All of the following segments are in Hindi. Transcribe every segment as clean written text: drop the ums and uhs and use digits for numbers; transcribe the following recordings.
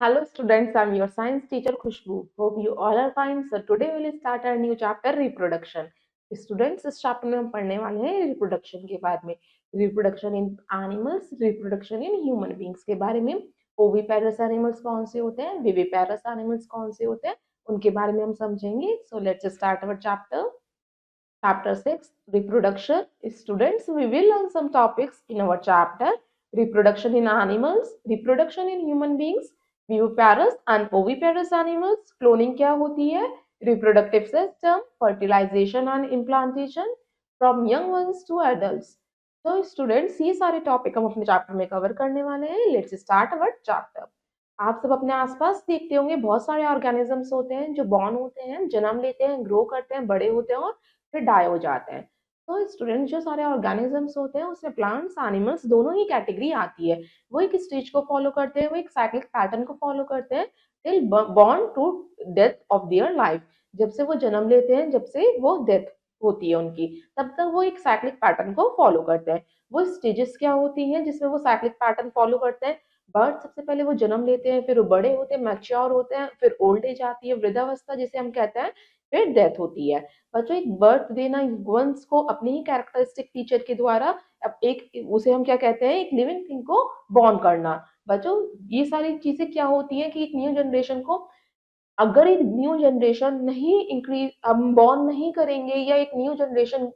Hello students, I'm your science teacher Khushbu. Hope you all are fine. So today we will start our new chapter reproduction. Students इस chapter में हम पढ़ने वाले हैं reproduction के बारे में reproduction in animals, reproduction in human beings के बारे में oviparous animals कौन से होते हैं viviparous animals कौन से होते हैं उनके बारे में हम समझेंगे. So let's start our chapter. Chapter 6 Reproduction. Students, we will learn some topics in our chapter reproduction in animals, reproduction in human beings, viviparous and oviparous animals, cloning क्या होती है, reproductive system, fertilization and implantation from young ones to adults. तो स्टूडेंट्स ये सारे टॉपिक हम अपने चैप्टर में कवर करने वाले हैं. Let's start our chapter. आप सब अपने आसपास देखते होंगे बहुत सारे ऑर्गेनिजम्स होते हैं जो बॉर्न होते हैं, जन्म लेते हैं, ग्रो करते हैं, बड़े होते हैं और फिर डाई हो जाते हैं. तो स्टूडेंट जो सारे ऑर्गेनिजम्स होते हैं उसमें प्लांट्स एनिमल्स दोनों ही कैटेगरी आती है. वो एक स्टेज को फॉलो करते हैं, वो एक साइक्लिक पैटर्न को फॉलो करते हैं till born to death of their life. जब से वो जन्म लेते हैं, जब से वो डेथ होती है उनकी, तब तक वो एक साइक्लिक पैटर्न को फॉलो करते हैं. वो स्टेजेस क्या होती हैं जिसमें वो साइक्लिक पैटर्न फॉलो करते हैं? बर्थ सबसे पहले वो जन्म लेते हैं, फिर वो बड़े होते हैं, मैच्योर होते हैं, फिर ओल्ड एज आती है, वृद्धावस्था जिसे हम कहते हैं, फिर डेथ होती है. बच्चों एक बर्थ देना वंस को अपने ही कैरेक्टरिस्टिक फीचर के द्वारा अब एक उसे हम क्या कहते हैं, एक लिविंग थिंग को बॉर्न करना. बच्चों ये सारी चीजें क्या होती हैं कि एक न्यू जनरेशन को, अगर एक न्यू जनरेशन नहीं इंक्रीज हम बॉर्न नहीं करेंगे या एक न्यू जनरेशन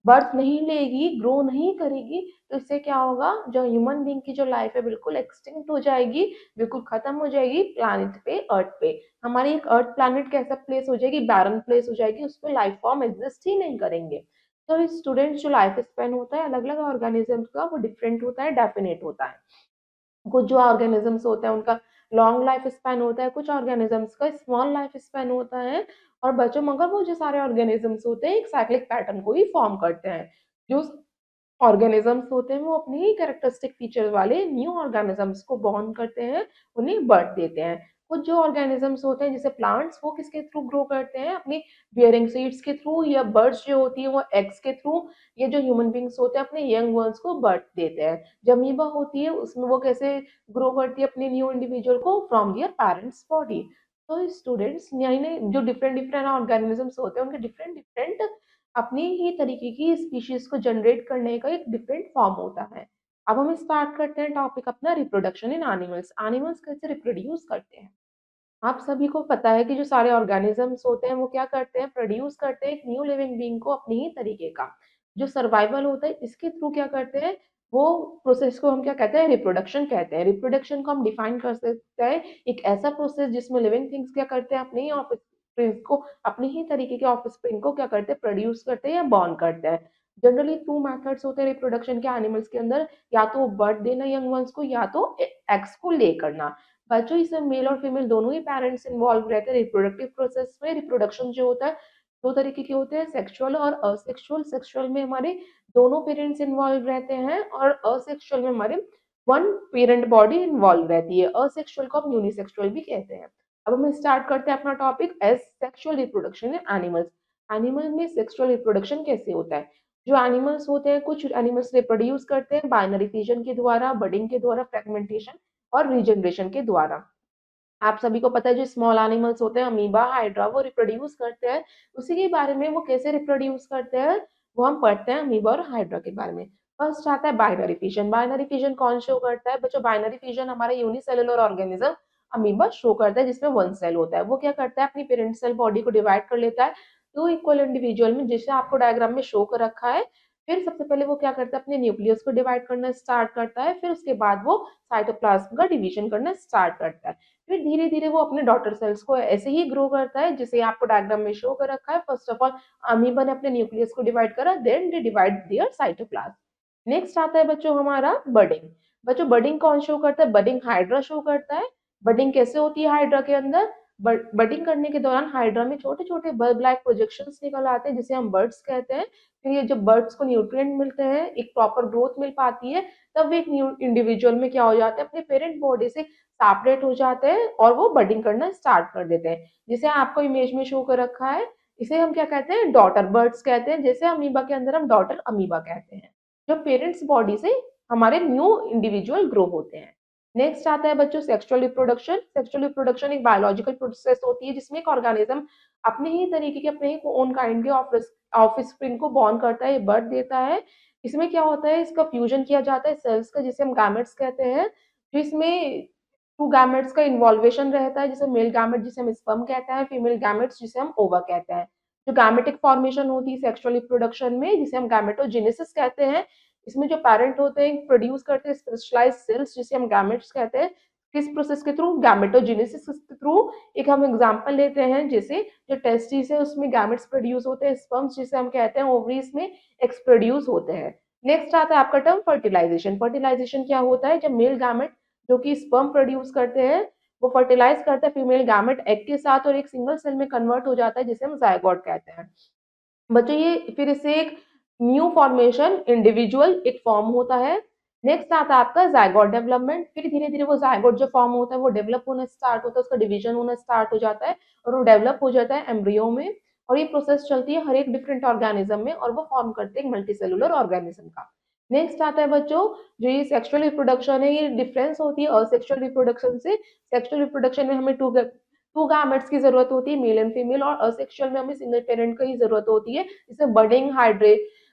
बर्थ नहीं लेगी, ग्रो नहीं करेगी, तो इससे क्या होगा, जो ह्यूमन बीइंग की जो लाइफ है बिल्कुल एक्सटिंक्ट हो जाएगी, बिल्कुल खत्म हो जाएगी प्लैनेट पे, अर्थ पे. हमारी एक अर्थ प्लैनेट कैसा प्लेस हो जाएगी, बैरन प्लेस हो जाएगी, उस पर लाइफ फॉर्म एग्जिस्ट ही नहीं करेंगे. तो स्टूडेंट्स जो लाइफ स्पेन होता है अलग अलग ऑर्गेनिज्म का वो डिफरेंट होता है, डेफिनेट होता है. कुछ जो ऑर्गेनिजम्स होते हैं उनका लॉन्ग लाइफ स्पैन होता है, कुछ ऑर्गेनिजम्स का स्मॉल लाइफ स्पैन होता है. और बच्चों मगर वो जो सारे ऑर्गेनिजम्स होते हैं एक साइक्लिक पैटर्न को ही फॉर्म करते हैं. जो ऑर्गेनिजम्स होते हैं वो अपने ही कैरेक्टरिस्टिक फीचर वाले न्यू ऑर्गेनिजम्स को बॉर्न करते हैं, उन्हें बर्थ देते हैं. कुछ जो ऑर्गेनिजम्स होते हैं जैसे प्लांट्स, वो किसके थ्रू ग्रो करते हैं, अपनी बियरिंग सीड्स के थ्रू, या बर्ड्स जो होती है वो एग्स के थ्रू. ये जो ह्यूमन बींग्स होते हैं अपने यंग वंस को बर्थ देते हैं. जो अमीबा होती है उसमें वो कैसे ग्रो करती है अपने न्यू इंडिविजुअल को फ्रॉम दियर पेरेंट्स बॉडी. तो स्टूडेंट्स नए नए जो डिफरेंट डिफरेंट ऑर्गेनिजम्स होते हैं उनके डिफरेंट डिफरेंट अपनी ही तरीके की स्पीशीज को जनरेट करने का एक डिफरेंट फॉर्म होता है. अब हम स्टार्ट करते हैं टॉपिक अपना रिप्रोडक्शन इन एनिमल्स. एनिमल्स कैसे रिप्रोड्यूस करते हैं? आप सभी को पता है कि जो सारे ऑर्गेनिजम्स होते हैं वो क्या करते हैं, प्रोड्यूस करते हैं एक न्यू लिविंग बीइंग को अपनी ही तरीके का. जो सर्वाइवल होता है इसके थ्रू क्या करते हैं, वो प्रोसेस को हम क्या कहते हैं, रिप्रोडक्शन कहते हैं. रिप्रोडक्शन को हम डिफाइन कर सकते हैं एक ऐसा प्रोसेस जिसमें लिविंग थिंग्स क्या करते हैं, अपने ही ऑफस्प्रिंग को, अपनी ही तरीके के ऑफस्प्रिंग को क्या करते हैं, प्रोड्यूस करते हैं या बॉर्न करते हैं. जनरली टू मेथड्स होते हैं रिप्रोडक्शन के एनिमल्स के अंदर, या तो बर्थ देना यंग वंस को, या तो एग्स को ले करना. बच्चों इसमें मेल और फीमेल दोनों ही पेरेंट्स इन्वॉल्व रहते हैं रिप्रोडक्टिव प्रोसेस में. रिप्रोडक्शन जो होता है दो तरीके के होते हैं, सेक्सुअल और असेक्सुअल. सेक्सुअल में हमारे दोनों पेरेंट्स इन्वॉल्व रहते हैं और असेक्सुअल में हमारे वन पेरेंट बॉडी इन्वॉल्व रहती है. असेक्सुअल को हम यूनिसेक्सुअल भी कहते हैं. अब हम स्टार्ट करते हैं अपना topic as sexual reproduction in animals. Animal में सेक्सुअल रिप्रोडक्शन कैसे होता है? जो एनिमल्स होते हैं, कुछ एनिमल्स रिप्रोड्यूस करते हैं बाइनरी फिजन के द्वारा, बडिंग के द्वारा, फ्रेगमेंटेशन और रीजनरेशन के द्वारा. आप सभी को पता है जो स्मॉल एनिमल्स होते हैं अमीबा, हाइड्रा, वो रिप्रोड्यूस करते हैं. उसी के बारे में वो कैसे रिप्रोड्यूस करते हैं वो हम पढ़ते हैं अमीबा और हाइड्रा के बारे में. फर्स्ट आता है बाइनरी फिजन. बाइनरी फिजन कौन शो करता है बच्चों? बाइनरी फिजन हमारा यूनिसेलुलर ऑर्गेनिज्म अमीबा शो करता है जिसमें वन सेल होता है. वो क्या करता है, अपनी पेरेंट सेल बॉडी को डिवाइड कर लेता है टू इक्वल इंडिविजुअल में, जिसे आपको डायग्राम में शो कर रखा है. फिर सबसे पहले वो क्या करता है, अपने न्यूक्लियस को डिवाइड करना स्टार्ट करता है. फिर उसके बाद वो साइटोप्लाज्म का डिवीजन करना स्टार्ट करता है. फिर धीरे धीरे वो अपने डॉटर सेल्स को ऐसे ही ग्रो करता है जिसे आपको डायग्राम में शो कर रखा है. फर्स्ट ऑफ ऑल अमीबा ने अपने न्यूक्लियस को डिवाइड करा, then they divide their cytoplasm. Next आता है बच्चों हमारा बडिंग. बच्चों बडिंग कौन शो करता है? बडिंग हाइड्रा शो करता है. बडिंग कैसे होती है हाइड्रा के अंदर? बडिंग करने के दौरान हाइड्रा में छोटे छोटे बल्ब लाइक प्रोजेक्शंस निकल आते हैं जिसे हम बर्ड्स कहते हैं. फिर ये जब बर्ड्स को न्यूट्रिएंट मिलते हैं, एक प्रॉपर ग्रोथ मिल पाती है, तब वे एक न्यू इंडिविजुअल में क्या हो जाते हैं, अपने पेरेंट बॉडी से सेपरेट हो जाते हैं और वो बडिंग करना स्टार्ट कर देते हैं. जिसे आपको इमेज में शो कर रखा है इसे हम क्या कहते हैं, डॉटर बर्ड्स कहते हैं. जैसे अमीबा के अंदर हम डॉटर अमीबा कहते हैं, जो पेरेंट्स बॉडी से हमारे न्यू इंडिविजुअल ग्रो होते हैं. नेक्स्ट आता है बच्चों सेक्सुअल रिप्रोडक्शन। सेक्सुअल रिप्रोडक्शन एक बायोलॉजिकल प्रोसेस होती है जिसमें एक ऑर्गेनिज्म अपने ही तरीके के अपने ही ओन काइंड के ऑफस्प्रिंग को बॉर्न करता है, बर्थ देता है। इसमें क्या होता है, इसका फ्यूजन किया जाता है सेल्स का जिसे हम गैमेट्स कहते हैं। तो इसमें टू गैमेट्स का इन्वॉल्वेशन रहता है, जैसे मेल गैमेट जिसे हम स्पर्म कहते हैं, फीमेल गैमेट्स जिसे हम ओवा कहते हैं। जो गैमेटिक फॉर्मेशन होती है सेक्सुअल रिप्रोडक्शन में जिसे हम गैमेटोजेनेसिस कहते हैं, इसमें जो पेरेंट होते हैं प्रोड्यूस करते हैं स्पेशलाइज्ड सेल्स जिसे हम गैमेट्स कहते हैं। किस प्रोसेस के थ्रू, गैमेटोजेनेसिस के थ्रू। एक हम एग्जांपल लेते हैं, जैसे जो टेस्टिस है उसमें गैमेट्स प्रोड्यूस होते हैं, स्पर्म्स जिसे हम कहते हैं ओवरीज में एग्स प्रोड्यूस होते हैं। नेक्स्ट आता है आपका टर्म फर्टिलाइजेशन। फर्टिलाइजेशन क्या होता है, जब मेल गैमेट जो कि स्पर्म प्रोड्यूस करते हैं वो फर्टिलाइज करता है फीमेल गैमेट एग के साथ और एक सिंगल सेल में कन्वर्ट हो जाता है जिसे हम जायगोट कहते हैं। बच्चों ये फिर इससे एक न्यू फॉर्मेशन इंडिविजुअल एक फॉर्म होता है। नेक्स्ट आता है आपका जायगोट डेवलपमेंट। फिर धीरे धीरे वो जायगोट जो फॉर्म होता है वो डेवलप होना स्टार्ट होता है, उसका डिवीजन होना स्टार्ट हो जाता है और वो डेवलप हो जाता है एम्ब्रियो में। और ये प्रोसेस चलती है हर एक डिफरेंट ऑर्गेनिज्म में और वो फॉर्म करते हैं मल्टीसेलुलर ऑर्गेनिज्म का। नेक्स्ट आता है बच्चों, जो ये सेक्सुअल रिप्रोडक्शन है ये डिफरेंस होती है असेक्सुअल रिप्रोडक्शन से। सेक्सुअल रिप्रोडक्शन में हमें टू गैमेट्स की जरूरत होती है, मेल एंड फीमेल, और असेक्सुअल में हमें सिंगल पेरेंट की जरूरत होती है, जिसे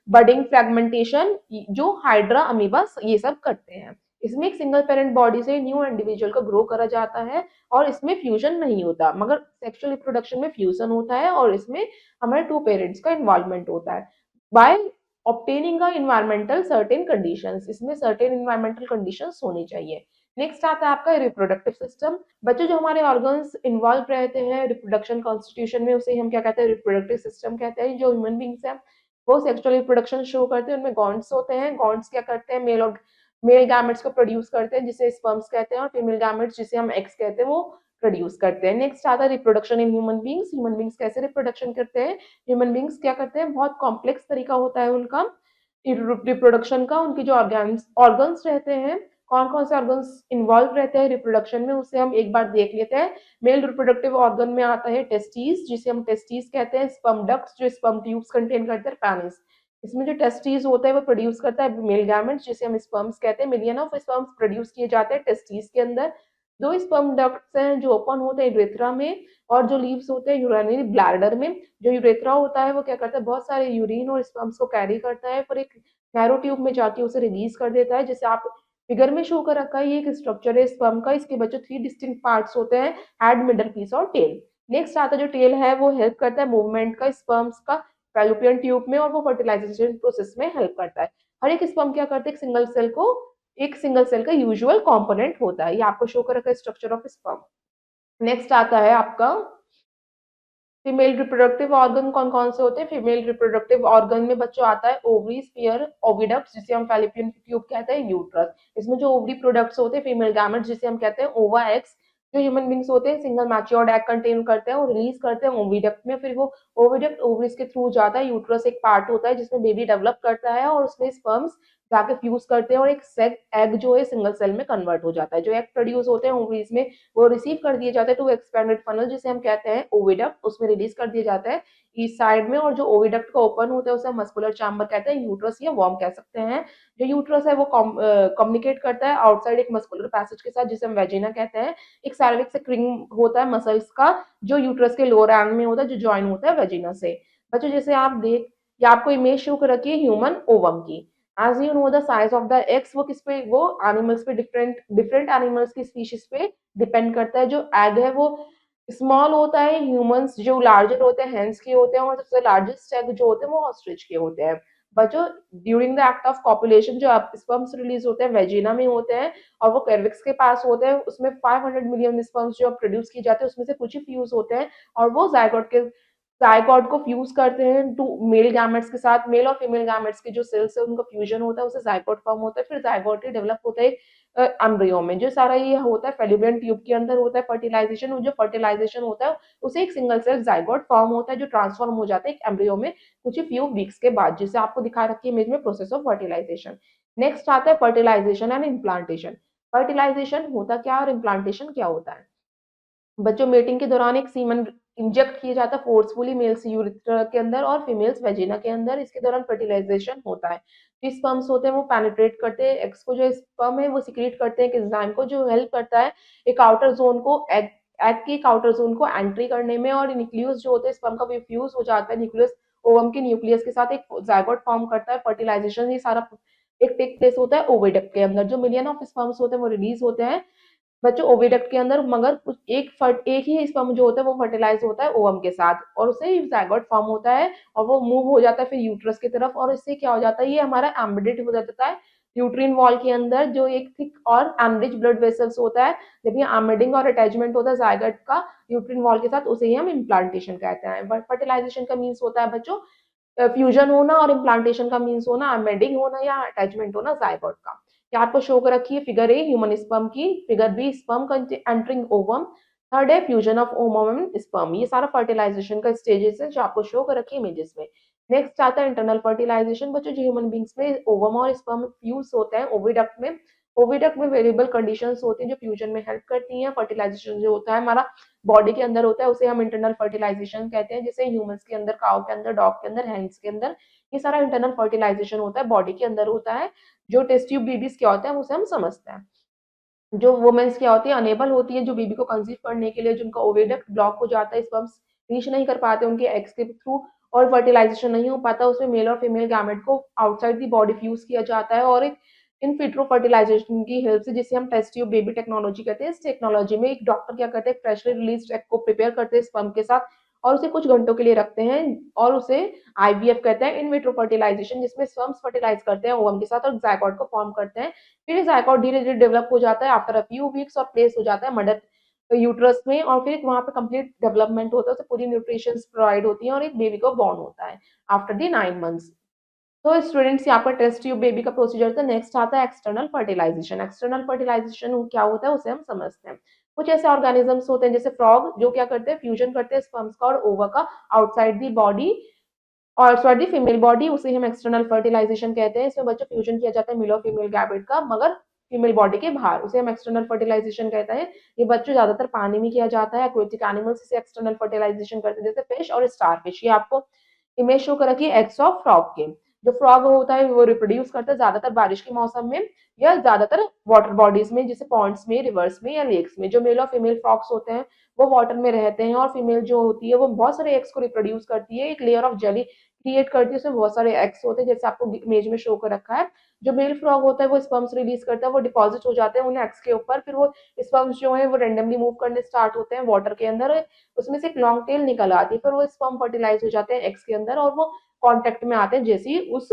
बडिंग फ्रेगमेंटेशन जो हाइड्रा अमीबा ये सब करते हैं। इसमें एक सिंगल पेरेंट बॉडी से न्यू इंडिविजुअल को ग्रो करा जाता है और इसमें फ्यूजन नहीं होता, मगर सेक्सुअल रिप्रोडक्शन में फ्यूजन होता है और इसमें हमारे टू पेरेंट्स का इन्वॉल्वमेंट होता है बाय ऑब्टेनिंग का इन्वायरमेंटल सर्टेन कंडीशंस। इसमें सर्टेन इन्वायरमेंटल कंडीशंस होनी चाहिए। नेक्स्ट आता है आपका रिप्रोडक्टिव सिस्टम। बच्चों जो हमारे ऑर्गन्स इन्वॉल्व रहते हैं रिप्रोडक्शन कॉन्स्टिट्यूशन में उसे हम क्या कहते हैं, रिप्रोडक्टिव सिस्टम कहते हैं। जो ह्यूमन बींग्स हैं वो सेक्सुअल रिप्रोडक्शन शो करते हैं, उनमें गॉन्ड्स होते हैं। गॉन्ड्स क्या करते हैं, मेल गैमेट्स को प्रोड्यूस करते हैं जिसे स्पर्म्स कहते हैं, और फीमेल गैमेट्स जिसे हम एग्स कहते हैं वो प्रोड्यूस करते हैं। नेक्स्ट आता है reproduction in human beings. Human beings कैसे रिप्रोडक्शन करते हैं, ह्यूमन बींग्स क्या करते हैं, बहुत कॉम्प्लेक्स तरीका होता है उनका रिप्रोडक्शन का। उनके जो ऑर्गन्स ऑर्गन्स रहते हैं, कौन कौन से ऑर्गन्स इन्वॉल्व रहते हैं रिप्रोडक्शन में, उसे हम एक बार देख लेते हैं। मेल रिप्रोडक्टिव ऑर्गन में आता है टेस्टिस जिसे हम टेस्टिस कहते हैं, स्पर्म डक्ट्स जो स्पर्म ट्यूब्स कंटेन करते हैं, पेनिस। इसमें जो टेस्टिस होता है वो प्रोड्यूस करता है मेल गैमेट्स जिसे हम स्पर्म्स कहते हैं। मिलियन ऑफ स्पर्म्स प्रोड्यूस किए जाते हैं टेस्टिस के अंदर। दो स्पर्म डक्ट्स हैं जो ओपन होते हैं यूरेथ्रा में, और जो लीव्स होते हैं यूरिनरी ब्लैडर में। जो यूरेथ्रा होता है वो क्या करता है, बहुत सारे यूरिन और स्पर्म्स को कैरी करता है पर एक नैरो ट्यूब में जाके उसे रिलीज कर देता है। जैसे आप फिगर में शो कर रखा है, ये एक स्ट्रक्चर है स्पर्म का। इसके बच्चों थ्री डिस्टिंक्ट पार्ट्स होते हैं, हेड, मिडल पीस और टेल। नेक्स्ट आता है जो टेल है वो हेल्प करता है मूवमेंट का स्पर्म्स का फैलोपियन ट्यूब में, और वो फर्टिलाइजेशन प्रोसेस में हेल्प करता है। हर एक स्पर्म क्या करते हैं, एक सिंगल सेल का यूजुअल कंपोनेंट होता है। ये आपको शो कर रखा है स्ट्रक्चर ऑफ स्पर्म। नेक्स्ट आता है आपका फीमेल रिप्रोडक्टिव ऑर्गन। कौन कौन से होते हैं फीमेल रिप्रोडक्टिव ऑर्गन में बच्चों, आता है ओवरी, स्फीयर, ओविडक्ट जिसे हम फैलोपियन ट्यूब कहते हैं, यूट्रस। इसमें जो ओवरी प्रोडक्ट्स होते हैं फीमेल गैमेट्स जिसे हम कहते हैं ओवा एग्स। जो ह्यूमन बींग्स होते हैं सिंगल मैच्योर्ड एग कंटेन करते हैं और रिलीज करते हैं ओविडक्ट में। फिर वो ओविडक्ट ओवरीज के थ्रू जाता है, यूट्रस एक पार्ट होता है जिसमें बेबी डेवलप करता है और उसमें स्पर्म्स जाके फ्यूज करते हैं और एक एग जो है सिंगल सेल में कन्वर्ट हो जाता है। जो एग प्रोड्यूस होते हैं ओवरीज में वो रिसीव कर दिए जाते हैं टू एक्सपेंडेड फनल जिसे हम कहते हैं ओविडक्ट, उसमें रिलीज कर दिया जाता है ईस्ट साइड में। और जो ओविडक्ट का ओपन होता है उसे हम मस्कुलर चैम्बर कहते हैं, यूट्रस या वॉर्म कह सकते हैं। जो यूट्रस है वो कम्युनिकेट करता है आउटसाइड एक मस्कुलर पैसेज के साथ जिसे हम वेजिना कहते हैं। एक सर्विक्स रिंग होता है मसल्स का जो यूट्रस के लोअर एंड में होता है, जो ज्वाइन होता है वेजिना से। बच्चों जैसे आप देख, या आपको इमेज शो कर रखी है ह्यूमन ओवम की। As you know the size of the eggs वो किस पे, वो एनिमल्स पे डिफरेंट डिफरेंट एनिमल्स की स्पीशीज पे डिपेंड करता है। जो एग है वो स्मॉल होता है, ह्यूमंस जो लार्जर होते हैं हेंस के होते हैं, और सबसे लार्जेस्ट एग जो होते हैं वो ऑस्ट्रिच के होते हैं। बच्चों during the act of copulation जो स्पर्म्स रिलीज होते हैं वेजिना में होते हैं और वो cervix के पास होते हैं। उसमें 500 मिलियन स्पर्म्स जो प्रोड्यूस किए जाते हैं उसमें से कुछ ही फ्यूज होते हैं और वो जायगोट को फ्यूज करते हैं टू मेल गैमेट्स के साथ। मेल और फीमेल गैमेट्स के जो सेल्स है उनका फ्यूजन होता है, उसे जायगोट फॉर्म होता है। फिर जायगोट ही डेवलप होता है एम्ब्रियो में। जो सारा ये होता है फेल्लोपियन ट्यूब के अंदर होता है फर्टिलाइजेशन। जो फर्टिलाइजेशन होता है उसे एक सिंगल सेल जायगोट फॉर्म होता है जो ट्रांसफॉर्म हो जाता है एक एम्ब्रियो में कुछ ही फ्यू वीक्स के बाद, जिसे आपको दिखा रखी है इमेज में प्रोसेस ऑफ फर्टिलाइजेशन। नेक्स्ट आता है फर्टिलाइजेशन एंड इम्प्लांटेशन। फर्टिलाइजेशन होता क्या और इम्प्लांटेशन क्या होता है। बच्चों मेटिंग के दौरान एक सीमन इंजेक्ट किया जाता है फोर्सफुली मेल्स यूरेथ्रा के अंदर और फीमेल्स वेजिना के अंदर। इसके दौरान फर्टिलाइजेशन होता है। स्पर्म्स होते हैं वो पेनिट्रेट करते हैं एग्स को, जो स्पर्म है वो सिक्रीट करते हैं एक एंजाइम को जो हेल्प करता है एक आउटर जोन को एग एग के एक आउटर जोन को एंट्री करने में, और न्यूक्लियस जो होते हैं स्पर्म का फ्यूज हो जाता है न्यूक्लियस ओवम के न्यूक्लियस के साथ एक जाइगोट फॉर्म करता है, फर्टिलाइजेशन ये सारा एक टेक प्लेस होता है ओविडक्ट के अंदर। जो मिलियन ऑफ स्पर्म्स होते हैं वो रिलीज होते हैं बच्चों ओविडक्ट के अंदर, मगर एक ही स्पर्म जो होता है वो फर्टिलाइज होता है ओवम के साथ और उससे जाइगोट फॉर्म होता है और वो मूव हो जाता है फिर यूट्रस की तरफ, और इससे क्या हो जाता है ये हमारा एम्बेडेड हो जाता है यूट्रीन वॉल के अंदर, जो एक थिक और एनरिच ब्लड वेसल्स होता है। जब ये एम्बेडिंग और अटैचमेंट होता है जाइगोट का यूट्रीन वॉल के साथ, उसे ही हम इम्प्लांटेशन कहते हैं। बट फर्टिलाइजेशन का मीन्स होता है बच्चों फ्यूजन होना, और इम्प्लांटेशन का मीन्स होना एम्बेडिंग होना या अटैचमेंट होना जाइगोट का। क्या आपको शो कर रखी है फिगर ए ह्यूमन स्पर्म की, figure B sperm entering ovum, third है fusion of ovum and sperm. ये सारा फर्टिलाइजेशन का स्टेजेस है जो आपको शो कर रखी है इमेजेस में। नेक्स्ट आता है इंटरनल फर्टिलाइजेशन बच्चों, जो ह्यूमन बींग्स में ओवम और स्पर्म फ्यूज होते हैं ओविडक्ट में। ओविडक्ट में वेरिएबल कंडीशंस होती हैं जो फ्यूजन में हेल्प करती हैं। फर्टिलाइजेशन जो होता है हमारा बॉडी के अंदर होता है उसे हम इंटरनल फर्टिलाइजेशन कहते हैं, जैसे ह्यूमंस के अंदर, काउ के अंदर, डॉग के अंदर, हैंड्स के अंदर ये सारा इंटरनल फर्टिलाइजेशन होता है बॉडी के अंदर होता है। जो टेस्ट ट्यूब बेबीज क्या होता है उसे हम समझते हैं। जो वुमेन्स क्या होती है अनेबल होती है जो बेबी को कंसीव करने के लिए, जिनका ओविडक्ट ब्लॉक हो जाता है, स्पर्म्स रीच नहीं कर पाते उनके एग्स के थ्रू और फर्टिलाइजेशन नहीं हो पाता, उसमें मेल और फीमेल गैमेट को आउटसाइड दी बॉडी फ्यूज किया जाता है और एक इन विट्रो फर्टिलाइजेशन की हेल्प से, जिसे हम टेस्ट ट्यूब बेबी टेक्नोलॉजी कहते हैं। इस टेक्नोलॉजी में एक डॉक्टर क्या करते हैं फ्रेशली रिलीज एग को प्रिपेयर करते हैं स्पर्म के साथ और उसे कुछ घंटों के लिए रखते हैं और उसे आईवीएफ कहते हैं, इन विट्रो फर्टिलाइजेशन, जिसमें स्पर्म्स फर्टिलाइज करते हैं ओवम के साथ और जायगोट को फॉर्म करते हैं। फिर जायगोट धीरे धीरे डेवलप हो जाता है आफ्टर अ फ्यू वीक्स और प्लेस हो जाता है मदर यूट्रस में, और फिर वहां पे कंप्लीट डेवलपमेंट होता है, उसे पूरी न्यूट्रिशन प्रोवाइड होती है और एक बेबी को बॉर्न होता है आफ्टर दी 9 मंथ्स। तो स्टूडेंट्स यहाँ पर टेस्ट ट्यूब बेबी का प्रोसीजर था। नेक्स्ट आता है एक्सटर्नल फर्टिलाइजेशन। एक्सटर्नल फर्टिलाइजेशन क्या होता है उसे हम समझते हैं। कुछ ऐसे ऑर्गेनिजम्स होते हैं जैसे फ्रॉग जो क्या करते हैं फ्यूजन करते हैं स्पर्म्स का और ओवा का आउटसाइड दी बॉडी और सॉरी फीमेल बॉडी, उसे हम एक्सटर्नल फर्टिलाइजेशन कहते हैं। इसमें बच्चों फ्यूजन किया जाता है मेल और फीमेल गैमेट का, मगर फीमेल बॉडी के बाहर, उसे हम एक्सटर्नल फर्टिलाइजेशन कहते हैं। ये बच्चों ज्यादातर पानी में किया जाता है। एक्वेटिक एनिमल्स इसे एक्सटर्नल फर्टिलाइजेशन करते हैं जैसे फिश और स्टार फिश। ये आपको इमेज शो कर रखी है एग्स ऑफ फ्रॉग के। जो फ्रॉग होता है वो रिप्रोड्यूस करता है ज्यादातर बारिश के मौसम में या ज्यादातर वाटर बॉडीज में जैसे पॉन्ड्स में, रिवर्स में या लेक्स में। जो मेल और फीमेल फ्रॉग्स होते हैं वो वाटर में रहते हैं और फीमेल जो होती है वो बहुत सारे एग्स को रिप्रोड्यूस करती है, एक लेयर ऑफ जेली क्रिएट करती है, उसमें बहुत सारे एग्स होते हैं जैसे आपको इमेज में शो कर रखा है। जो मेल फ्रॉग होता है वो स्पर्म्स रिलीज करता है, वो डिपॉजिट हो जाते हैं उन एग्स के ऊपर, फिर वो स्पर्म्स जो है वो रेंडमली मूव करने स्टार्ट होते हैं वाटर के अंदर, उसमें से एक लॉन्ग टेल निकल आती है, फिर वो स्पर्म फर्टिलाइज हो जाते हैं एग्स के अंदर और वो कांटेक्ट में आते हैं जैसे ही उस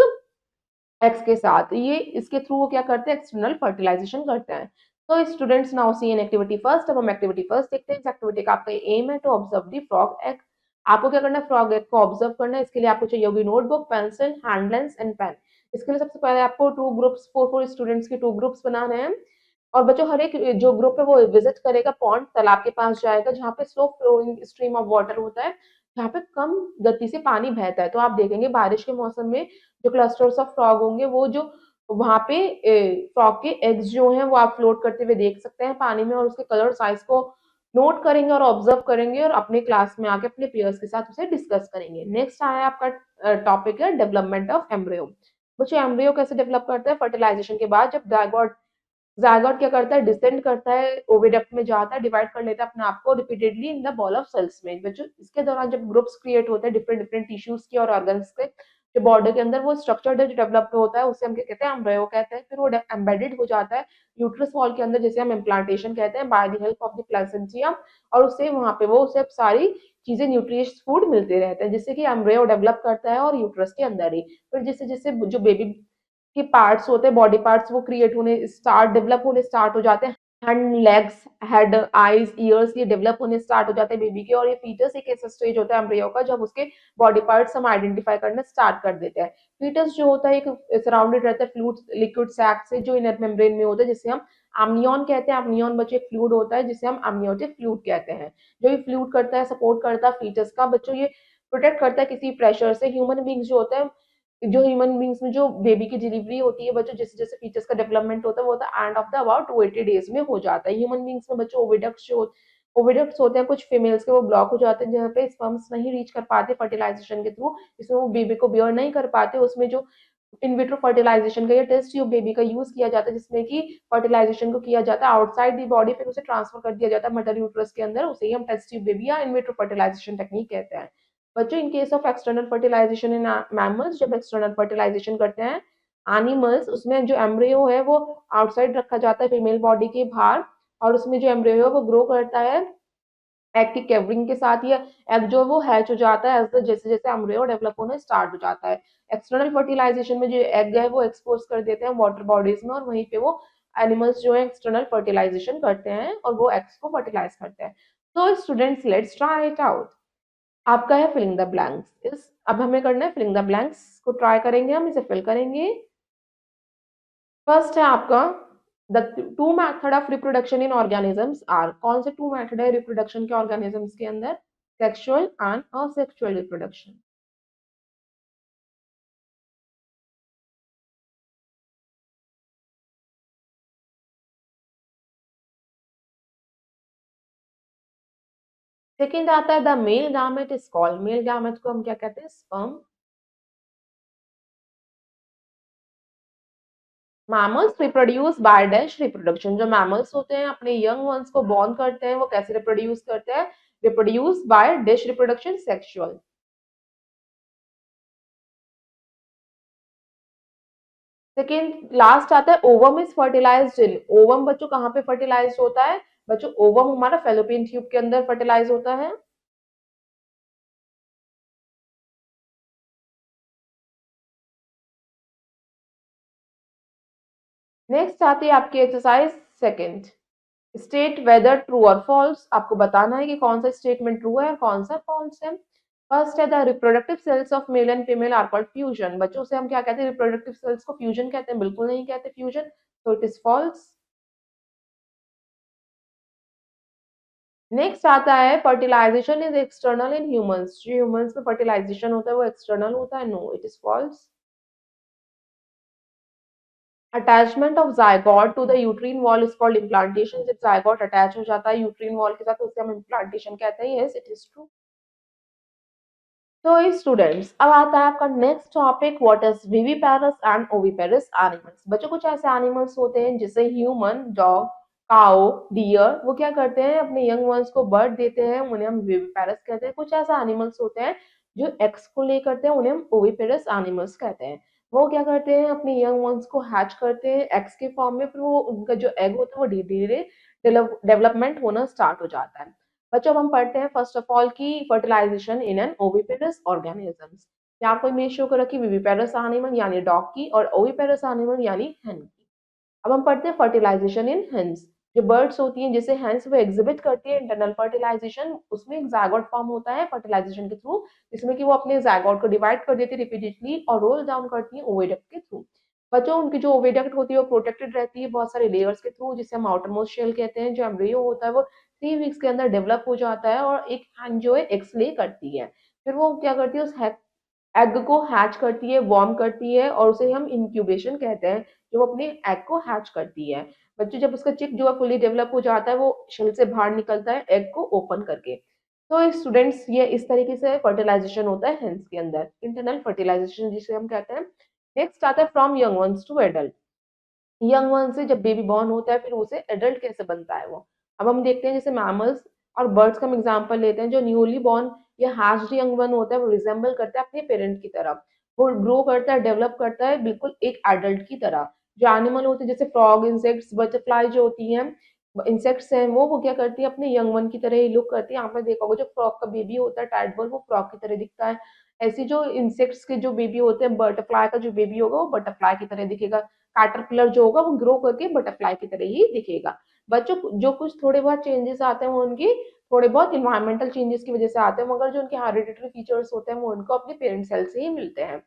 एक्स के साथ, ये इसके थ्रू वो क्या करते हैं एक्सटर्नल फर्टिलाइजेशन करते हैं। तो students now see an activity first. अब हम एक्टिविटी फर्स्ट देखते हैं। इस एक्टिविटी का आपका एम है to observe the frog egg. आपको क्या करना है फ्रॉग एग को ऑब्जर्व करना है। इसके लिए आपको चाहिए होगी notebook, pencil, hand lens and pen. इसके लिए सबसे पहले आपको two groups, four four students के टू ग्रुप्स बनाने हैं और बच्चों हर एक जो ग्रुप है वो विजिट करेगा पॉन्ड, तालाब के पास जाएगा जहाँ पे slow flowing stream of water होता है, जहाँ पे कम गति से पानी बहता है। तो आप देखेंगे बारिश के मौसम में जो क्लस्टर्स ऑफ फ्रॉग होंगे वो जो वहां पे फ्रॉग के एग्स जो हैं वो आप फ्लोट करते हुए देख सकते हैं पानी में, और उसके कलर साइज को नोट करेंगे और ऑब्जर्व करेंगे और अपने क्लास में आके अपने पेयर्स के साथ उसे डिस्कस करेंगे। नेक्स्ट आया आपका टॉपिक है डेवलपमेंट ऑफ एम्ब्रियो। बच्चों एम्ब्रियो कैसे डेवलप करता है फर्टिलाइजेशन के बाद, जब जायगोट ज़ायगोट क्या करता है डिसेंड करता है ओविडक्ट में जाता है, डिवाइड कर लेता है अपने आप को repeatedly in the ball of cells में। बच्चों इसके दौरान जब ग्रुप्स क्रिएट होते हैं डिफरेंट डिफरेंट टिश्यूज के और ऑर्गन्स के, जो बॉडी के अंदर वो स्ट्रक्चर जो डेवलप होता है उसे हम क्या कहते हैं एम्ब्रियो कहते हैं। फिर वो एम्बेडेड हो जाता है यूट्रस वॉल के अंदर, जिसे हम इम्प्लांटेशन कहते हैं, by the help of the placenta, और उससे वहां पे वो उसे सारी चीजें न्यूट्रिशियस फूड मिलते रहते हैं जिससे कि एम्ब्रियो डेवलप करता है और यूट्रस के अंदर ही। फिर जिससे जिससे जो बेबी के पार्ट्स होते हैं बॉडी पार्ट्स वो क्रिएट होने स्टार्ट डेवलप होने स्टार्ट हो जाते हैं। Hand, legs, head, eyes, years ये डेवलप होने स्टार्ट हो जाते हैं बेबी के, और ये फीटस एक ऐसा स्टेज होता है एम्ब्रियो का जब उसके बॉडी पार्ट्स हम आइडेंटिफाई करना स्टार्ट कर देते हैं। फीटस जो होता है एक सराउंडेड रहता है फ्लूइड लिक्विड सैक से जो इनर मेम्ब्रेन में होता है, जिसे हम amnion कहते हैं। amnion बच्चों एक फ्लूइड होता है जिसे हम amniotic फ्लूइड कहते हैं, जो ये फ्लूइड करता है सपोर्ट करता है फीटस का। बच्चों ये प्रोटेक्ट करता है किसी प्रेशर से। ह्यूमन बींग्स जो होता है, जो ह्यूमन बींग्स में जो बेबी की डिलीवरी होती है बच्चों, जैसे जैसे फीचर्स का डेवलपमेंट होता है वो होता है end of the about 280 days में हो जाता है। ह्यूमन बींग्स में बच्चों ओविडक्ट्स होते हैं कुछ फीमेल्स के, वो ब्लॉक हो जाते हैं जहाँ पे स्पर्म्स नहीं रीच कर पाते फर्टिलाइजेशन के थ्रू, इसमें वो बेबी को बियर नहीं कर पाते। उसमें जो इन विट्रो फर्टिलाइजेशन का या टेस्ट ट्यूब बेबी का यूज किया जाता है, जिसमें कि फर्टिलाइजेशन को किया जाता है आउटसाइड दी बॉडी, फिर उसे ट्रांसफर कर दिया जाता है मदर यूट्रस के अंदर, उसे ही हम टेस्ट ट्यूब बेबी या इन विट्रो फर्टिलाइजेशन टेक्निक कहते हैं। बच्चों, in case of external fertilisation in mammals, जब एक्सटर्नल फर्टिलाइजेशन करते हैं एनिमल्स, उसमें जो एम्ब्रियो है वो आउटसाइड रखा जाता है फीमेल बॉडी के बाहर, और उसमें जो एम्ब्रियो है वो ग्रो करता है एग की केवरिंग के साथ, या एग जो वो हैच हो जाता है जैसे जैसे एम्ब्रियो डेवलप होना स्टार्ट हो जाता है। एक्सटर्नल फर्टिलाइजेशन में जो एग है वो एक्सपोज कर देते हैं वाटर बॉडीज में, और वहीं पे वो एनिमल्स जो है एक्सटर्नल फर्टिलाइजेशन करते हैं और वो एग्स को फर्टिलाइज करते हैं। तो students, let's try it out. आपका है फिलिंग द ब्लैंक्स। इस अब हमें करना है फिलिंग द ब्लैंक्स को ट्राई करेंगे, हम इसे फिल करेंगे। फर्स्ट है आपका the two method of reproduction in organisms are. कौन से टू मेथड है रिप्रोडक्शन के ऑर्गेनिजम्स के अंदर? Sexual and asexual reproduction. Second आता है the male gamete is called. Male gamete को हम क्या कहते हैं? Sperm. Mammals reproduce by dash reproduction. जो मैमल्स होते हैं अपने यंग वंस को बॉर्न करते हैं, वो कैसे रिप्रोड्यूस करते हैं? Reproduce by dash reproduction, sexual. Second last आता है ovum is fertilised in. Ovum बच्चों कहाँ पे फर्टिलाइज होता है? बच्चों ओवम हमारा फेलोपियन ट्यूब के अंदर फर्टिलाइज होता है। नेक्स्ट आती है आपकी exercise second. State whether true और फॉल्स। आपको बताना है कि कौन सा स्टेटमेंट ट्रू है और कौन सा फॉल्स है। फर्स्ट है the reproductive cells of male and female are called fusion. बच्चों से हम क्या कहते हैं? रिप्रोडक्टिव सेल्स को फ्यूजन कहते हैं? बिल्कुल नहीं कहते फ्यूजन, तो इट इज फॉल्स। नेक्स्ट आता है fertilization is external in humans. जो ह्यूमंस में फर्टिलाइजेशन होता है वो एक्सटर्नल होता है? No, it is false. Attachment of zygote to the uterine wall is called implantation. जब जायगोट अटैच हो जाता है यूट्रीन वॉल के साथ तो उसे हम इम्प्लांटेशन कहते हैं। Yes, it is true. तो स्टूडेंट्स, अब आता है आपका next topic, what is viviparous and oviparous animals. बच्चों, कुछ ऐसे एनिमल्स होते हैं जैसे ह्यूमन, डॉग, काओ, डियर, वो क्या करते हैं? अपने यंग वंस को बर्थ देते हैं, उन्हें हम विविपेरस कहते हैं। कुछ ऐसे एनिमल्स होते हैं जो एक्स को ले करते हैं, उन्हें हम ओविपेरस एनिमल्स कहते हैं। वो क्या करते हैं? अपने यंग वंस को हैच करते हैं एक्स के फॉर्म में, फिर वो उनका जो एग होता है वो धीरे धीरे डेवलपमेंट होना स्टार्ट हो जाता है। बच्चों, अब हम पढ़ते हैं फर्स्ट ऑफ ऑल की fertilization in an oviparous organisms. यहाँ आपको इमेज शो करा कि विविपेरस एनिमल यानी डॉग की और ओविपेरस एनिमल यानी hen की। अब हम पढ़ते हैं फर्टिलाइजेशन इन हेंस। जो बर्ड्स होती हैं जैसे हेंस, वो एग्जिबिट करती है इंटरनल फर्टिलाइजेशन। उसमें एक जायगोट फॉर्म होता है फर्टिलाइजेशन के थ्रू, जिसमें कि वो अपने जायगोट को डिवाइड कर देती है रिपीटेडली और रोल डाउन करती है ओविडक्ट के थ्रू। बच्चों, उनकी जो ओविडक्ट होती है वो प्रोटेक्टेड रहती है बहुत सारे लेयर्स के थ्रू, जिसे हम आउटर मोस्ट शेल कहते हैं। जो एम्ब्रियो होता है वो 3 वीक्स के अंदर डेवलप हो जाता है और एक हैन जो है एक्स ले करती है। फिर वो क्या करती है? उस एग को हैच करती है, वॉर्म करती है, और उसे हम इंक्यूबेशन कहते हैं। जो वो अपने एग को हैच करती है। बच्चों, जब उसका चिक जो है फुली डेवलप हो जाता है, वो शेल से बाहर निकलता है एग को ओपन करके। तो स्टूडेंट्स, ये इस तरीके से फर्टिलाइजेशन होता है हेंस के अंदर, इंटरनल फर्टिलाइजेशन जिसे हम कहते हैं। नेक्स्ट आता है from young ones to adult. Young one से जब बेबी बॉर्न होता है फिर उसे एडल्ट कैसे बनता है वो। अब हम देखते हैं जैसे मैमल्स और बर्ड्स का हम एग्जांपल लेते हैं। जो न्यूली बॉर्न या हैच्ड यंग वन होता है वो रिजेंबल करता है अपने पेरेंट की तरह। वो ग्रो करता है, डेवलप करता है बिल्कुल एक एडल्ट की तरह। जो एनिमल होते हैं जैसे फ्रॉग, इंसेक्ट्स, बटरफ्लाई जो होती हैं, इंसेक्ट्स हैं, वो क्या करती है? अपने यंग वन की तरह ही लुक करती है। यहाँ पे देखा होगा जो फ्रॉग का बेबी होता है टैडपोल, वो फ्रॉग की तरह दिखता है। ऐसी जो इंसेक्ट्स के जो बेबी होते हैं, बटरफ्लाई का जो बेबी होगा वो बटरफ्लाई की तरह दिखेगा। कैटरपिलर जो होगा वो ग्रो करके बटरफ्लाई की तरह ही दिखेगा। बच्चों, जो कुछ थोड़े बहुत चेंजेस आते हैं वो उनकी थोड़े बहुत इन्वायरमेंटल चेंजेस की वजह से आते हैं, मगर जो उनके हेरिडिटरी फीचर्स होते हैं वो उनको अपने पेरेंट सेल से ही मिलते हैं।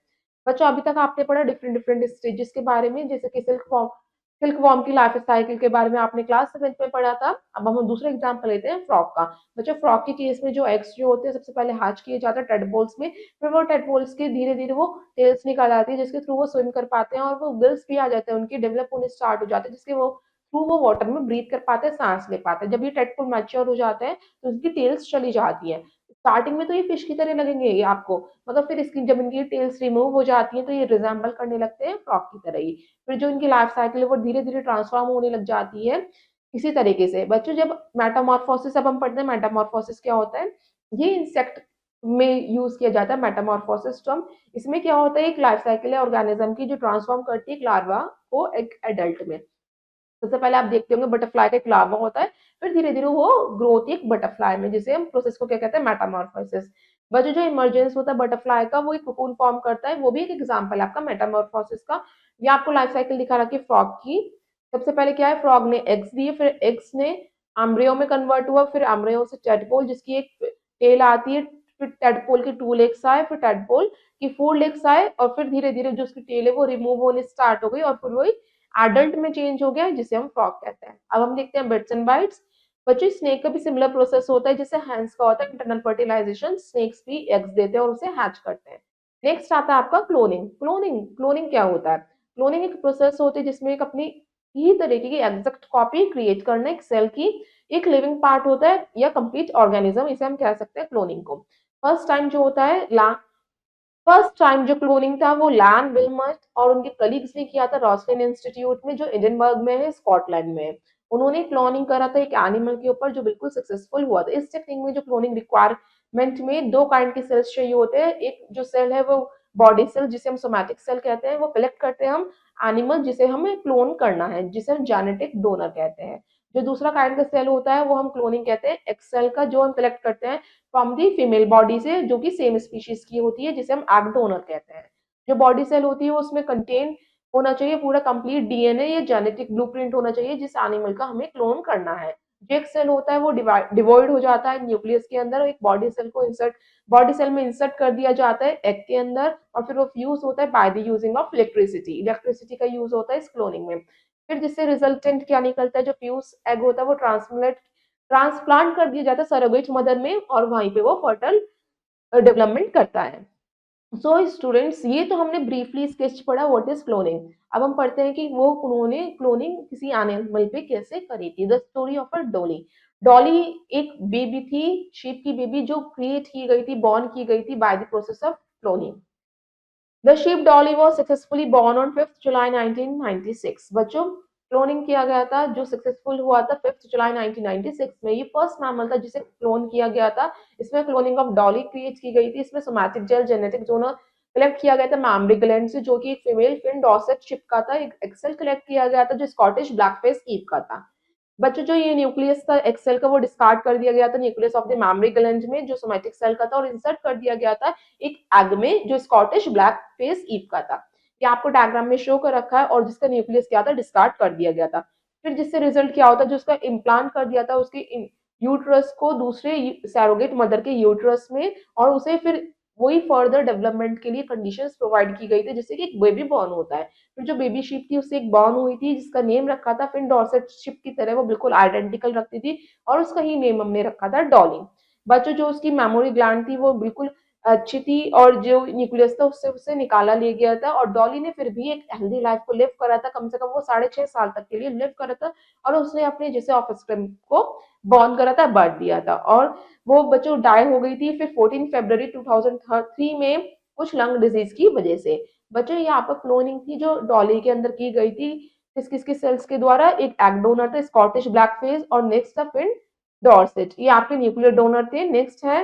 बच्चों, अभी तक आपने पढ़ा डिफरेंट डिफरेंट स्टेजेस के बारे में, जैसे कि सिल्क वॉर्म की लाइफ साइकिल के बारे में आपने क्लास 7th में पढ़ा था। अब हम दूसरा एग्जाम्पल लेते हैं फ्रॉक का। बच्चों, फ्रॉक के केस में जो एग्स जो होते हैं सबसे पहले हैच किए जाते हैं टेडपोल्स में, फिर वो टेडपोल्स के धीरे धीरे वो टेल्स निकल आती है जिसके थ्रू वो स्विम कर पाते हैं, और वो गिल्स भी आ जाते हैं उनके, डेवलप होने स्टार्ट हो जाते हैं, जिसके वो थ्रू वो वाटर में ब्रीथ कर पाते हैं, सांस ले पाते हैं। जब ये टेडपोल मैच्योर हो जाते हैं तो उनकी टेल्स चली जाती है। स्टार्टिंग में तो ये फिश की तरह लगेंगे ये आपको, मगर फिर इसकी जब इनकी टेल्स रिमूव हो जाती हैं तो ये रिजेंबल करने लगते हैं फ्रॉग की तरह ही। फिर जो इनकी लाइफ साइकिल है वो धीरे धीरे ट्रांसफॉर्म होने लग जाती है इसी तरीके से। बच्चों जब मेटामॉर्फोसिस अब हम पढ़ते हैं, मेटामॉर्फोसिस क्या होता है, ये इंसेक्ट में यूज किया जाता है मेटामॉर्फोसिस टर्म। इसमें क्या होता है, एक लाइफ साइकिल है ऑर्गेनिज्म की जो ट्रांसफॉर्म करती है एक लार्वा को एक एडल्ट में। सबसे पहले आप देखते होंगे बटरफ्लाई का एक लार्वा होता है, फिर धीरे धीरे वो ग्रो होती है एक बटरफ्लाई में, जिसे हम प्रोसेस को क्या कहते हैं, मेटामॉर्फोसिस। बच्चों जो इमरजेंस होता है बटरफ्लाई का, वो एक कोकून फॉर्म करता है, वो भी एक एग्जांपल है आपका मेटामॉर्फोसिस का। ये आपको लाइफ साइकिल दिखा रखी है फ्रॉग की। सबसे पहले क्या है, फ्रॉग ने एग्स दिए, फिर एग्स ने एम्ब्रियो में कन्वर्ट हुआ, फिर एम्ब्रियो से टेडपोल जिसकी एक टेल आती है, फिर टेडपोल की 2 लेग्स आए, फिर टेडपोल की 4 लेग्स आए, और फिर धीरे धीरे जो उसकी टेल है वो रिमूव होने स्टार्ट हो गई और फिर वही एडल्ट में चेंज हो गया जिसे हम फ्रॉग कहते हैं। अब हम देखते हैं बिट्स एंड बाइट्स। बच्चों स्नेक का भी सिमिलर प्रोसेस होता है जैसे हैंड्स का होता है इंटरनल फर्टिलाइजेशन, स्नेक्स भी एग्स देते हैं और उसे हैच करते हैं। नेक्स्ट आता है आपका क्लोनिंग। क्लोनिंग क्या होता है, क्लोनिंग एक प्रोसेस होती है जिसमें एक अपनी ही तरीके की एग्जैक्ट कॉपी क्रिएट करना एक सेल की, एक लिविंग पार्ट होता है या कंप्लीट ऑर्गेनिज्म, इसे हम कह सकते हैं क्लोनिंग को। फर्स्ट टाइम जो होता है फर्स्ट टाइम जो क्लोनिंग था वो लैन विल्मट और उनके कलीग्स ने किया था रॉसलिन इंस्टीट्यूट में जो एडिनबर्ग में है, स्कॉटलैंड में है। उन्होंने क्लोनिंग करा था एक एनिमल के ऊपर जो बिल्कुल सक्सेसफुल हुआ था। इस टेक्निक में जो क्लोनिंग रिक्वायरमेंट में 2 काइंड के सेल्स चाहिए होते हैं। एक जो सेल है वो बॉडी सेल जिसे हम सोमैटिक सेल कहते हैं, वो कलेक्ट करते हैं हम एनिमल जिसे हमें क्लोन करना है, जिसे हम जेनेटिक डोनर कहते हैं। जो दूसरा काइंड का सेल होता है वो हम क्लोनिंग कहते हैं एक्स सेल का, जो हम कलेक्ट करते हैं फ्रॉम दी फीमेल बॉडी से जो कि सेम स्पीशीज की होती है, जिसे हम एग डोनर कहते हैं। जो बॉडी सेल होती है वो उसमें कंटेन होना चाहिए पूरा कंप्लीट डीएनए या जेनेटिक ब्लूप्रिंट होना चाहिए जिस एनिमल का हमें क्लोन करना है। जो एक सेल होता है वो डिवॉइड हो जाता है न्यूक्लियस के अंदर, एक बॉडी सेल में इंसर्ट कर दिया जाता है एग के अंदर, और फिर वो फ्यूज होता है by the using of electricity का यूज होता है इस क्लोनिंग में। फिर जिससे रिजल्टेंट क्या निकलता है, जो फ्यूज एग होता है वो ट्रांसप्लांट कर दिया जाता है सरोगेट मदर में, और वहीं पे वो फर्टल डेवलपमेंट करता है। सो स्टूडेंट्स ये तो हमने ब्रीफली स्केच पढ़ा व्हाट इज क्लोनिंग। अब हम पढ़ते हैं कि वो उन्होंने क्लोनिंग किसी एनिमल पे कैसे करी थी। The story of a Dolly. Dolly एक बेबी थी, शीप की बेबी जो क्रिएट की गई थी, बॉर्न की गई थी by the process of cloning. The ship Dolly was successfully born on 5th जुलाई 1996। बच्चों क्लोनिंग किया गया था जो सक्सेसफुल हुआ था 5th जुलाई 1996 में। ये फर्स्ट मैमल था जिसे क्लोन किया गया था। इसमें क्लोनिंग ऑफ डॉली क्रिएट की गई थी। इसमें सोमैटिक जेल जेनेटिक जोनर कलेक्ट किया गया था मैमरी ग्लैंड से, जो कि एक फीमेल फिन डॉर्सेट शिप का था। एक एक्सेल कलेक्ट किया गया था जो स्कॉटिश ब्लैकफेस ईव का था। बच्चों जो ये न्यूक्लियस था एक्सेल का वो डिस्कार्ड कर दिया गया था nucleus of the mammary gland में जो सोमैटिक सेल का था, और इंसर्ट कर दिया गया था एक एग में जो स्कॉटिश ब्लैक फेस ईव का था। ये आपको डायग्राम में शो कर रखा है, और जिसका न्यूक्लियस क्या था डिस्कार्ड कर दिया गया था। फिर जिससे रिजल्ट क्या होता है, जो उसका इम्प्लांट कर दिया था उसके यूट्रस को दूसरे सैरोगेट मदर के यूट्रस में, और उसे फिर वही फर्दर डेवलपमेंट के लिए कंडीशंस प्रोवाइड की गई थी जिससे कि एक बेबी बॉर्न होता है। फिर जो बेबी शीप थी उससे एक बॉर्न हुई थी जिसका नेम रखा था फिन डॉर्सेट शिप की तरह, वो बिल्कुल आइडेंटिकल रखती थी, और उसका ही नेम हमने रखा था डॉली। बच्चों जो उसकी मेमोरी ग्लैंड थी वो बिल्कुल अच्छी थी, और जो न्यूक्लियस था उससे उसे निकाला ले गया था, और डॉली ने फिर भी एक हेल्दी लाइफ को लिव करा था। कम से कम वो 6.5 साल तक के लिए लिव करा था, और उसने अपने जैसे ऑफस्प्रिंग को बॉर्न करा था, बर्थ दिया था, और वो बच्चों डाई हो गई थी फिर 14 फरवरी 2003 में कुछ लंग डिजीज की वजह से। बच्चों यहाँ पर क्लोनिंग थी जो डॉली के अंदर की गई थी किस किस के सेल्स के द्वारा। एक एग डोनर था स्कॉटिश ब्लैक फेस, और नेक्स्ट था फिन डॉर्सेट, ये आपके न्यूक्लियर डोनर थे। नेक्स्ट है,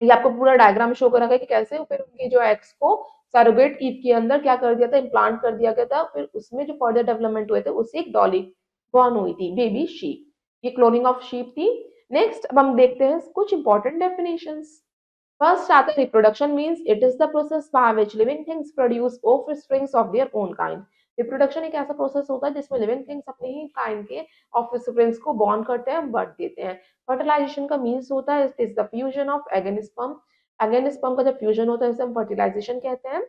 ये आपको पूरा डायग्राम शो करा गया कि कैसे फिर उनके जो एग्स को सैरोगेट ईव के अंदर क्या कर दिया था, इम्प्लांट कर दिया गया था। फिर उसमें जो फर्दर डेवलपमेंट हुए थे उससे एक डॉली बॉर्न हुई थी, बेबी शीप। ये क्लोनिंग ऑफ शीप थी। नेक्स्ट अब हम देखते हैं कुछ important definitions. First, starter reproduction means it is the process by which living things produce offsprings of their own kind. Reproduction एक ऐसा प्रोसेस होता है जिसमें लिविंग थिंग्स अपने ही काइंड के ऑफस्प्रिंग्स को बॉर्न करते हैं, बर्थ देते हैं। फर्टिलाइजेशन का मीन्स होता है it is the fusion of egg and sperm. Egg and sperm का जब फ्यूजन होता है इसे हम फर्टिलाइजेशन कहते हैं।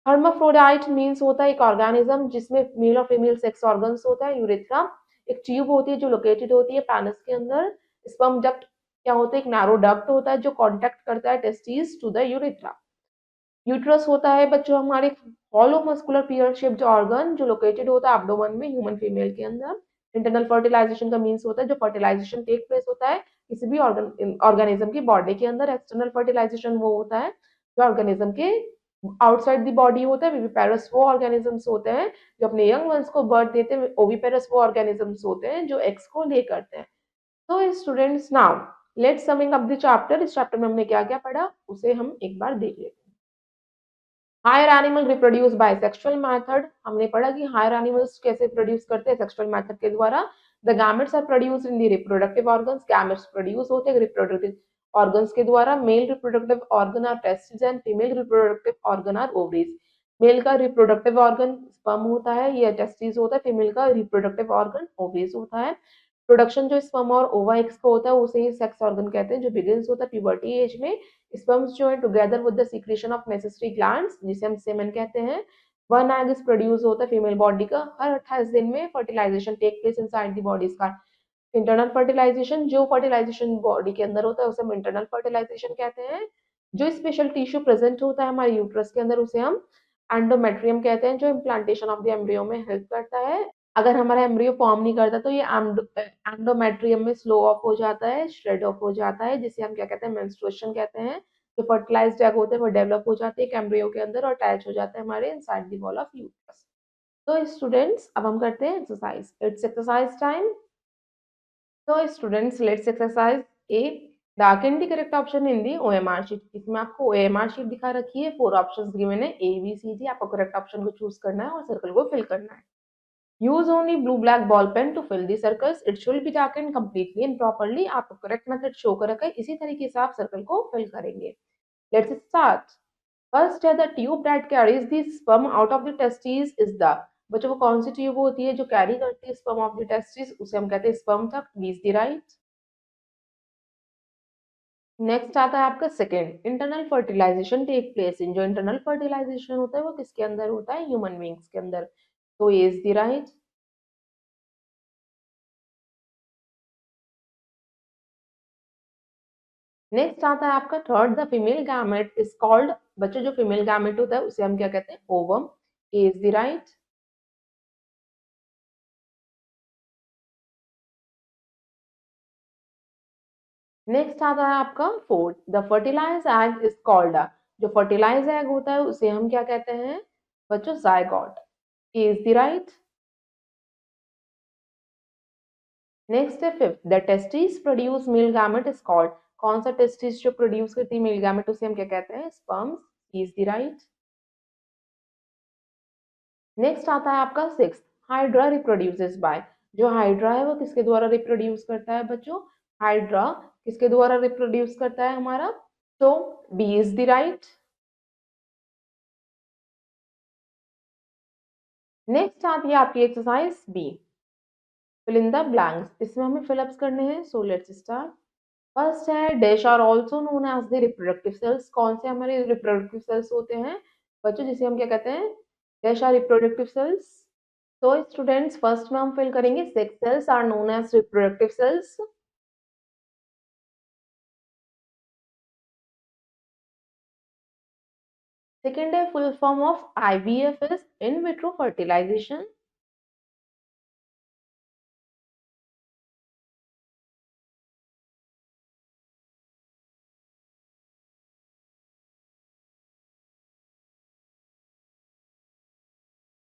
हर्माफ्रोडाइट मीन्स होता है एक ऑर्गेनिज्म जिसमें मेल और फीमेल सेक्स ऑर्गन्स होता है। यूरेथ्रा एक ट्यूब होती है जो लोकेटेड होती है पेनिस के अंदर। स्पर्म डक्ट क्या होता है, एक नैरो डक्ट होता है जो कांटेक्ट करता है testis to the urethra. Uterus होता है बच्चों हमारे hollow muscular pear shaped organ जो लोकेटेड होता है एब्डोमेन में ह्यूमन फीमेल के अंदर। इंटरनल फर्टिलाइजेशन का मीन्स होता है जो फर्टिलाइजेशन टेक प्लेस होता है किसी भी ऑर्गेनिज्म की बॉडी के अंदर एक्सटर्नल फर्टिलाइजेशन वो होता है जो ऑर्गेनिज्म के आउटसाइड द बॉडी होता है। विविपेरस वो ऑर्गेनिजम्स होते हैं जो अपने यंग वंस को बर्थ देते हैं। ओविपेरस वो ऑर्गेनिजम्स होते हैं जो एग्स को ले करते हैं। तो students now let's summing up the chapter. इस चैप्टर में हमने क्या क्या पढ़ा उसे हम एक बार देख लेते हैं। Higher animal reproduce by sexual method. हमने पढ़ा कि हायर एनिमल्स कैसे प्रोड्यूस करते हैं सेक्सुअल मेथड के द्वारा। The gametes are produced in the reproductive organs. Gametes produce होते हैं रिप्रोडक्टिव ऑर्गन्स के द्वारा। Male reproductive organ are testis and female reproductive organ are ovaries. Male का रिप्रोडक्टिव ऑर्गन स्पर्म होता है, ये टेस्टिस होता है। फीमेल का रिप्रोडक्टिव ऑर्गन ओवरीज होता है। प्रोडक्शन जो स्पर्म और ओवा एग्स का होता है उसे ही सेक्स ऑर्गन कहते हैं जो बिगिंस होता है प्यूबर्टी एज में। स्पर्म्स जो है together with the secretion of necessary glands जिसे हम सेमेन कहते हैं। वन एग इज प्रोड्यूस होता है फीमेल बॉडी का। हर 28 दिन में fertilization take place inside the body का। इंटरनल फर्टिलाइजेशन, जो फर्टिलाइजेशन बॉडी के अंदर होता है उसे हम इंटरनल फर्टिलाइजेशन कहते हैं। जो स्पेशल टिश्यू प्रेजेंट होता है हमारे यूट्रस के अंदर उसे हम एंडोमेट्रियम कहते हैं जो इम्प्लांटेशन ऑफ द एम्ब्रियो में हेल्प करता है। अगर हमारा एम्ब्रियो फॉर्म नहीं करता तो ये एंडोमेट्रियम में स्लो ऑफ हो जाता है, श्रेड ऑफ हो जाता है, जिसे हम क्या कहते हैं मेंस्ट्रुएशन कहते हैं। जो फर्टिलाइज्ड एग होते हैं वो डेवलप हो जाते हैं एक एम्ब्रियो के अंदर और अटैच हो जाते हैं हमारे inside the wall of uterus. तो स्टूडेंट्स अब हम करते हैं एक्सरसाइज। It's exercise time. तो students let's exercise A. Darken the correct option in the OMR sheet. इसमें आपको ओएमआर शीट दिखा रखी है, 4 ऑप्शंस गिवन है ए बी सी डी। आपको करेक्ट ऑप्शन को चूज करना है और सर्कल को फिल करना है। Use only blue black ball pen to fill the circles. It should be darkened completely and properly. आपको करेक्ट मेथड शो कर रखा है, इसी तरीके से आप सर्कल को फिल करेंगे। Let's start. First है the tube that carries the sperm out of the testes is the। बच्चों वो कौन सी ट्यूब होती है जो कैरी करती है sperm of the testes, उसे हम कहते हैं sperm duct। B is the right। Next आता है आपका second. Internal fertilization take place in. जो इंटरनल फर्टिलाइजेशन होता है वो किसके अंदर होता है, ह्यूमन बींग्स के अंदर। तो ए इज द राइट। नेक्स्ट आता है आपका third. The female gamete is called. बच्चों जो फीमेल गैमेट होता है उसे हम क्या कहते हैं, ovum. A is the right. Next आता है आपका fourth. The fertilise egg is called. जो फर्टिलाइज एग होता है उसे हम क्या कहते हैं बच्चों, zygote. A is the right. Next है fifth. The testis produce male gamete is called. कौन सा टेस्टिस जो प्रोड्यूस करती है मेल गैमेट उसे हम क्या कहते हैं, sperms. A is the right. Next आता है आपका सिक्स। Hydra reproduces by. जो हाइड्रा है वो किसके द्वारा रिप्रोड्यूस करता है बच्चों, हाइड्रा किसके द्वारा रिप्रोड्यूस करता है हमारा, तो B is the right. Next आती है आपकी exercise B. Fill in the blanks. इसमें हमें फिलअप्स करने हैं, सो लेट्स स्टार्ट। फर्स्ट है dash are also known as the reproductive cells. कौन से हमारे रिप्रोडक्टिव सेल्स होते हैं बच्चों, जिसे हम क्या कहते हैं, डैश आर रिप्रोडक्टिव सेल्स। तो स्टूडेंट्स फर्स्ट में हम फिल करेंगे sex cells are known as reproductive cells. Second है full form of IVF is in vitro fertilisation.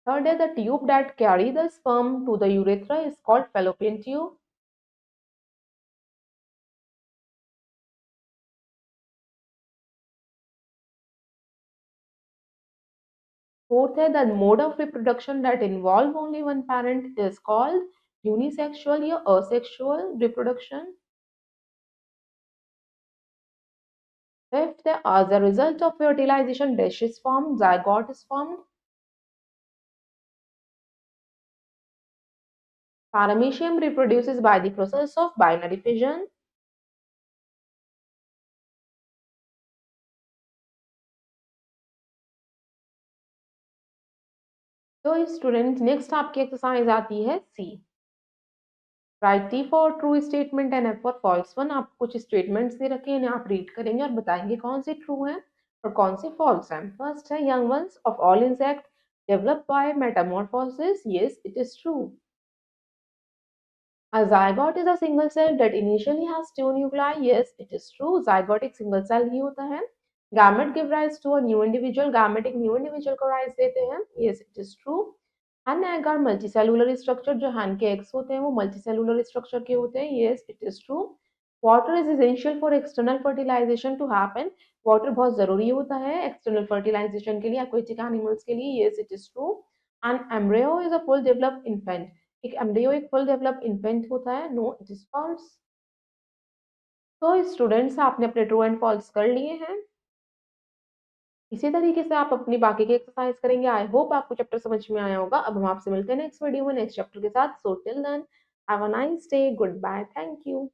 Third है the tube that carry the sperm to the urethra is called fallopian tube. Fourth है the mode of reproduction that involve only one parent is called unisexual या asexual reproduction. Fifth, as a result of fertilization, dish is formed, zygote is formed. Paramecium reproduces by the process of binary fission. तो स्टूडेंट नेक्स्ट आपकी एक्सरसाइज आती है C. Write T for true statement and F for false one. आप कुछ स्टेटमेंट्स दे रखे हैं, इन्हें आप रीड करेंगे और बताएंगे कौन सी ट्रू है और कौन सी फॉल्स है। फर्स्ट है young ones of all insect develop by Metamorphosis. Yes it is true. A zygote is a single cell that initially has two nuclei. Yes, it is true. Zygote एक single cell ही होता है. Gamete give rise to a new individual. Gamete एक new individual को rise देते हैं. Yes, it is true. And egg are multicellular structure. जो hen के eggs होते हैं वो multicellular structure के होते हैं. Yes, it is true. Water is essential for external fertilization to happen. Water बहुत जरूरी होता है external fertilization के लिए, aquatic animals के लिए. Yes, it is true. And embryo is a full developed infant. एक एम्ब्रियो एक फुल डेवलप इन्फेंट होता है. No, it is false. तो स्टूडेंट्स आपने अपने ट्रू एंड फॉल्स कर लिए हैं. इसी तरीके से आप अपनी बाकी की एक्सरसाइज करेंगे. आई होप आपको चैप्टर समझ में आया होगा. अब हम आपसे मिलते हैं नेक्स्ट वीडियो में नेक्स्ट चैप्टर के साथ. So till then have a nice day. Good bye. Thank you.